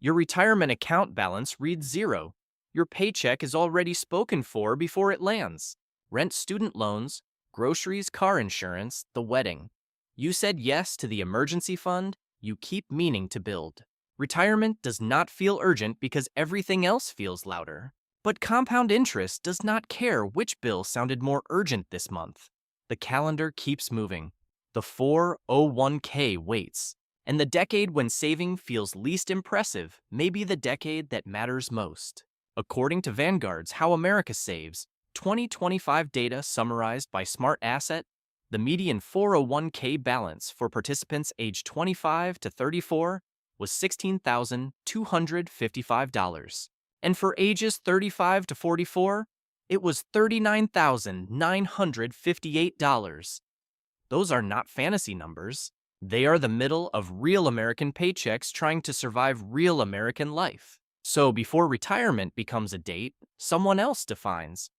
Your retirement account balance reads zero. Your paycheck is already spoken for before it lands. Rent, student loans, groceries, car insurance, the wedding. You said yes to the emergency fund you keep meaning to build. Retirement does not feel urgent because everything else feels louder. But compound interest does not care which bill sounded more urgent this month. The calendar keeps moving. The 401k waits. And the decade when saving feels least impressive may be the decade that matters most. According to Vanguard's How America Saves, 2025 data summarized by Smart Asset, the median 401k balance for participants aged 25 to 34 was $16,255. And for ages 35 to 44, it was $39,958. Those are not fantasy numbers. They are the middle of real American paychecks trying to survive real American life. So before retirement becomes a date, someone else defines.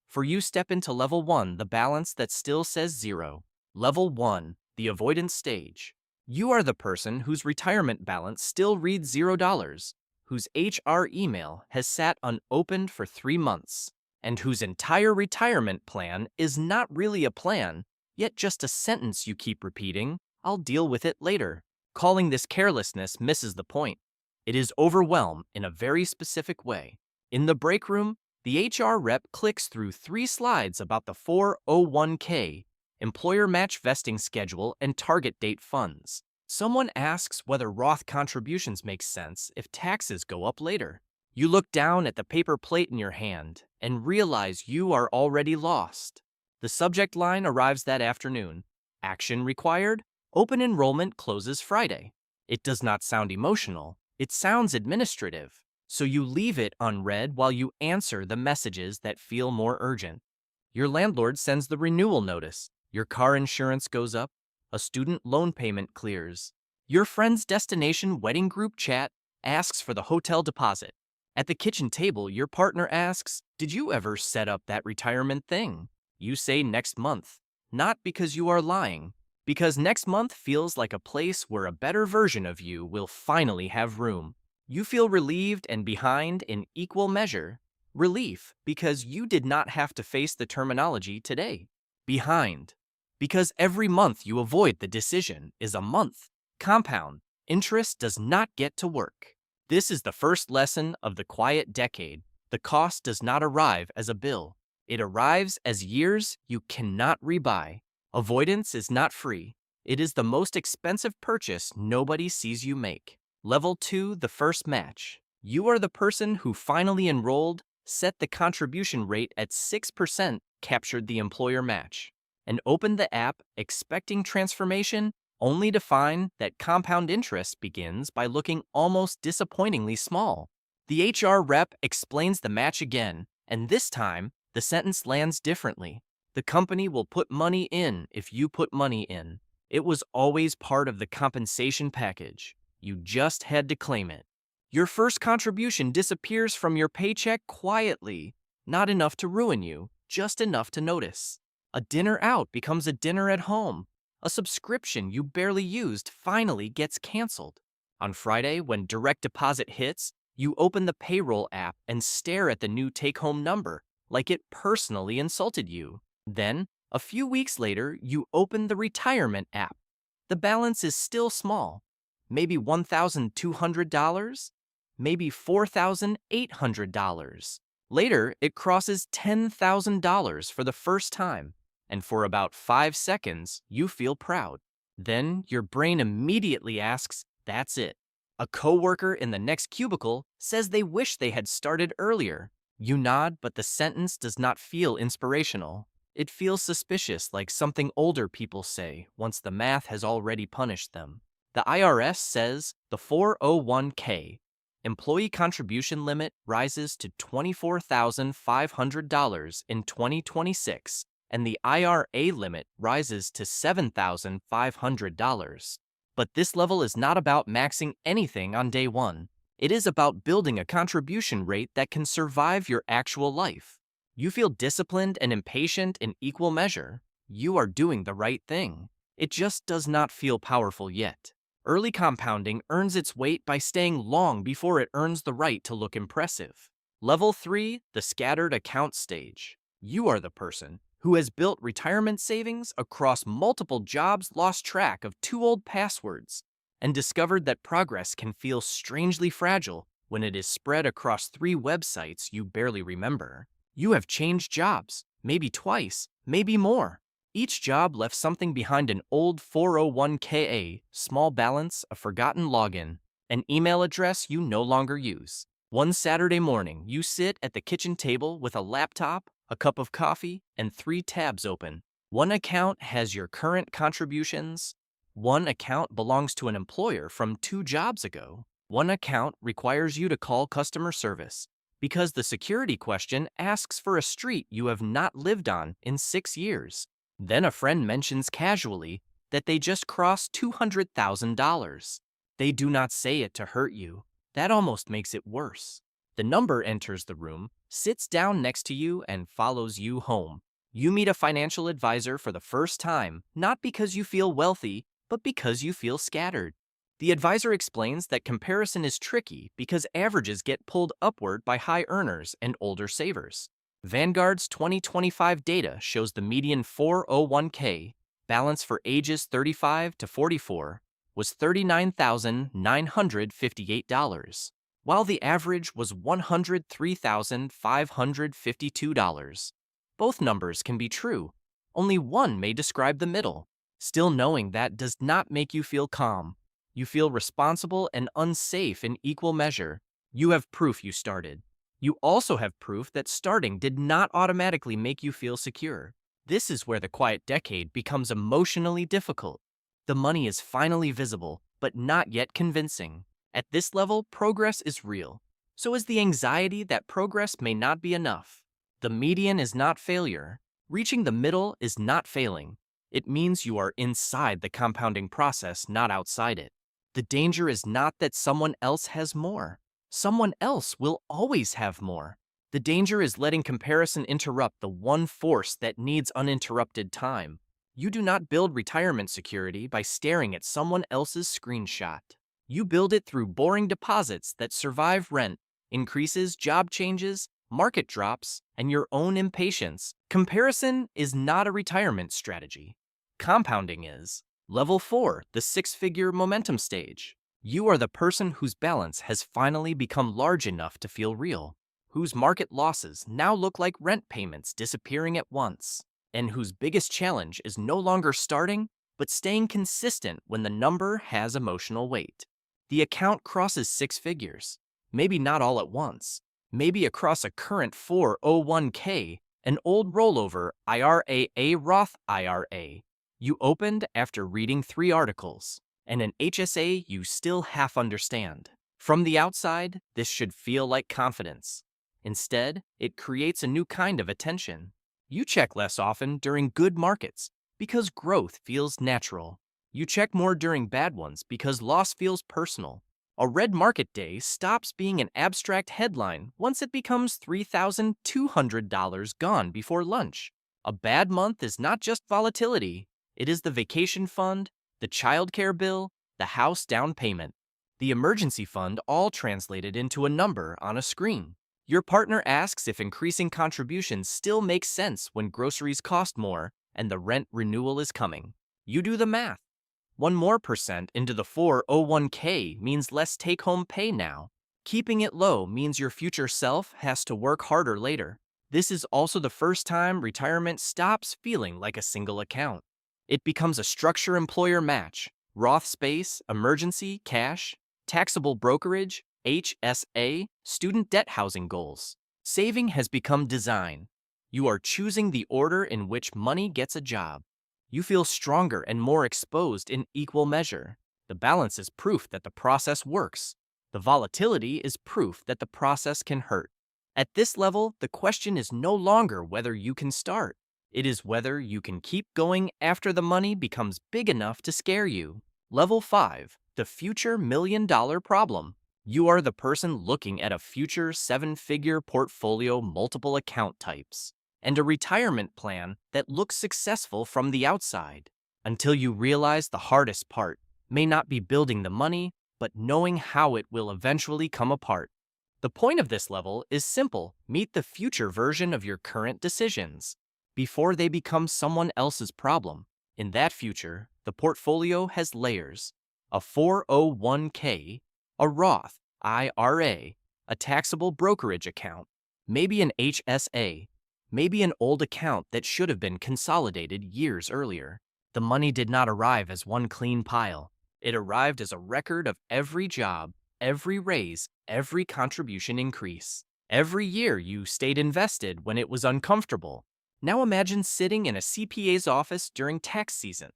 For you, step into level 1, the balance that still says zero. Level 1, the avoidance stage. You are the person whose retirement balance still reads $0, whose HR email has sat unopened for 3 months, and whose entire retirement plan is not really a plan, yet just a sentence you keep repeating, "I'll deal with it later." Calling this carelessness misses the point. It is overwhelm in a very specific way. In the break room, the HR rep clicks through 3 slides about the 401k, employer match vesting schedule, and target date funds. Someone asks whether Roth contributions make sense if taxes go up later. You look down at the paper plate in your hand and realize you are already lost. The subject line arrives that afternoon. Action required. Open enrollment closes Friday. It does not sound emotional. It sounds administrative. So you leave it unread while you answer the messages that feel more urgent. Your landlord sends the renewal notice. Your car insurance goes up. A student loan payment clears. Your friend's destination wedding group chat asks for the hotel deposit. At the kitchen table, your partner asks, "Did you ever set up that retirement thing?" You say next month. Not because you are lying, because next month feels like a place where a better version of you will finally have room. You feel relieved and behind in equal measure. Relief, because you did not have to face the terminology today. Behind, because every month you avoid the decision is a month. Compound interest does not get to work. This is the first lesson of the quiet decade. The cost does not arrive as a bill. It arrives as years you cannot rebuy. Avoidance is not free. It is the most expensive purchase nobody sees you make. Level 2, the first match. You are the person who finally enrolled, set the contribution rate at 6%, captured the employer match, and opened the app expecting transformation, only to find that compound interest begins by looking almost disappointingly small. The HR rep explains the match again, and this time, the sentence lands differently. The company will put money in if you put money in. It was always part of the compensation package. You just had to claim it. Your first contribution disappears from your paycheck quietly, not enough to ruin you, just enough to notice. A dinner out becomes a dinner at home. A subscription you barely used finally gets canceled. On Friday, when direct deposit hits, you open the payroll app and stare at the new take-home number like it personally insulted you. Then, a few weeks later, you open the retirement app. The balance is still small. Maybe $1,200? Maybe $4,800. Later, it crosses $10,000 for the first time, and for about 5 seconds, you feel proud. Then, your brain immediately asks, "That's it." A coworker in the next cubicle says they wish they had started earlier. You nod, but the sentence does not feel inspirational. It feels suspicious, like something older people say once the math has already punished them. The IRS says the 401k employee contribution limit rises to $24,500 in 2026, and the IRA limit rises to $7,500. But this level is not about maxing anything on day one. It is about building a contribution rate that can survive your actual life. You feel disciplined and impatient in equal measure. You are doing the right thing. It just does not feel powerful yet. Early compounding earns its weight by staying long before it earns the right to look impressive. Level 3, the scattered account stage. You are the person who has built retirement savings across multiple jobs, lost track of too old passwords, and discovered that progress can feel strangely fragile when it is spread across 3 websites you barely remember. You have changed jobs, maybe twice, maybe more. Each job left something behind: an old 401k, small balance, a forgotten login, an email address you no longer use. One Saturday morning, you sit at the kitchen table with a laptop, a cup of coffee, and 3 tabs open. One account has your current contributions. One account belongs to an employer from 2 jobs ago. One account requires you to call customer service because the security question asks for a street you have not lived on in 6 years. Then a friend mentions casually that they just crossed $200,000. They do not say it to hurt you. That almost makes it worse. The number enters the room, sits down next to you, and follows you home. You meet a financial advisor for the first time, not because you feel wealthy, but because you feel scattered. The advisor explains that comparison is tricky because averages get pulled upward by high earners and older savers. Vanguard's 2025 data shows the median 401k balance for ages 35 to 44 was $39,958, while the average was $103,552. Both numbers can be true. Only one may describe the middle. Still, knowing that does not make you feel calm. You feel responsible and unsafe in equal measure. You have proof you started. You also have proof that starting did not automatically make you feel secure. This is where the quiet decade becomes emotionally difficult. The money is finally visible, but not yet convincing. At this level, progress is real. So is the anxiety that progress may not be enough. The median is not failure. Reaching the middle is not failing. It means you are inside the compounding process, not outside it. The danger is not that someone else has more. Someone else will always have more. The danger is letting comparison interrupt the one force that needs uninterrupted time. You do not build retirement security by staring at someone else's screenshot. You build it through boring deposits that survive rent, increases, job changes, market drops, and your own impatience. Comparison is not a retirement strategy. Compounding is. Level 4, the 6-figure momentum stage. You are the person whose balance has finally become large enough to feel real, whose market losses now look like rent payments disappearing at once, and whose biggest challenge is no longer starting, but staying consistent when the number has emotional weight. The account crosses 6 figures, maybe not all at once, maybe across a current 401k, an old rollover IRA, a Roth IRA you opened after reading 3 articles, and an HSA you still half understand. From the outside, this should feel like confidence. Instead, it creates a new kind of attention. You check less often during good markets because growth feels natural. You check more during bad ones because loss feels personal. A red market day stops being an abstract headline once it becomes $3,200 gone before lunch. A bad month is not just volatility. It is the vacation fund, the childcare bill, the house down payment, the emergency fund, all translated into a number on a screen. Your partner asks if increasing contributions still makes sense when groceries cost more and the rent renewal is coming. You do the math. 1 more % into the 401k means less take-home pay now. Keeping it low means your future self has to work harder later. This is also the first time retirement stops feeling like a single account. It becomes a structure-employer match: Roth space, emergency, cash, taxable brokerage, HSA, student debt, housing goals. Saving has become design. You are choosing the order in which money gets a job. You feel stronger and more exposed in equal measure. The balance is proof that the process works. The volatility is proof that the process can hurt. At this level, the question is no longer whether you can start. It is whether you can keep going after the money becomes big enough to scare you. Level 5, the future $1 million problem. You are the person looking at a future 7-figure portfolio, multiple account types, and a retirement plan that looks successful from the outside, until you realize the hardest part. may not be building the money, but knowing how it will eventually come apart. The point of this level is simple: meet the future version of your current decisions before they become someone else's problem. In that future, the portfolio has layers: a 401k, a Roth IRA, a taxable brokerage account, maybe an HSA, maybe an old account that should have been consolidated years earlier. The money did not arrive as one clean pile. It arrived as a record of every job, every raise, every contribution increase. Every year you stayed invested when it was uncomfortable. Now imagine sitting in a CPA's office during tax season.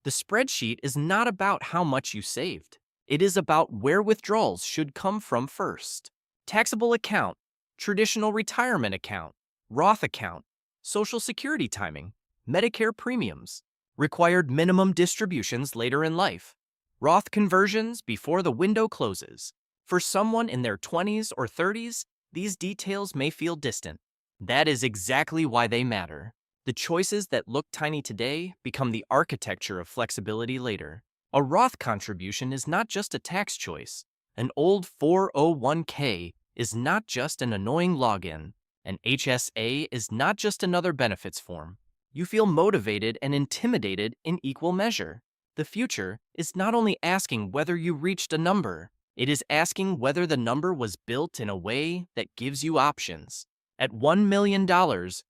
The spreadsheet is not about how much you saved. It is about where withdrawals should come from first. Taxable account, traditional retirement account, Roth account, Social Security timing, Medicare premiums, required minimum distributions later in life, Roth conversions before the window closes. For someone in their 20s or 30s, these details may feel distant. That is exactly why they matter. The choices that look tiny today become the architecture of flexibility later. A Roth contribution is not just a tax choice. An old 401k is not just an annoying login. An HSA is not just another benefits form. You feel motivated and intimidated in equal measure. The future is not only asking whether you reached a number, it is asking whether the number was built in a way that gives you options. At $1 million,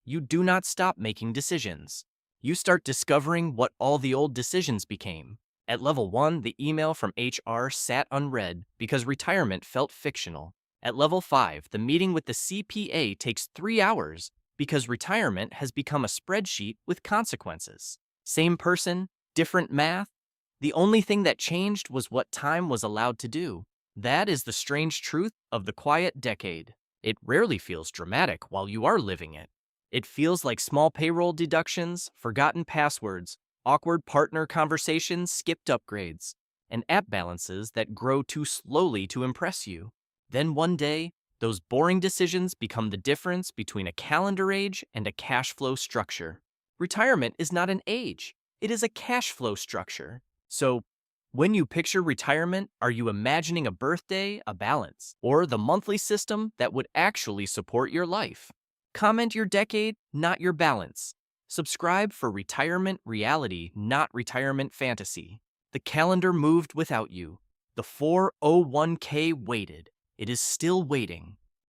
you do not stop making decisions. You start discovering what all the old decisions became. At level 1, the email from HR sat unread because retirement felt fictional. At level 5, the meeting with the CPA takes 3 hours because retirement has become a spreadsheet with consequences. Same person, different math. The only thing that changed was what time was allowed to do. That is the strange truth of the quiet decade. It rarely feels dramatic while you are living it. It feels like small payroll deductions, forgotten passwords, awkward partner conversations, skipped upgrades, and app balances that grow too slowly to impress you. Then one day, those boring decisions become the difference between a calendar age and a cash flow structure. Retirement is not an age, it is a cash flow structure. So, when you picture retirement, are you imagining a birthday, a balance, or the monthly system that would actually support your life? Comment your decade, not your balance. Subscribe for retirement reality, not retirement fantasy. The calendar moved without you. The 401k waited. It is still waiting.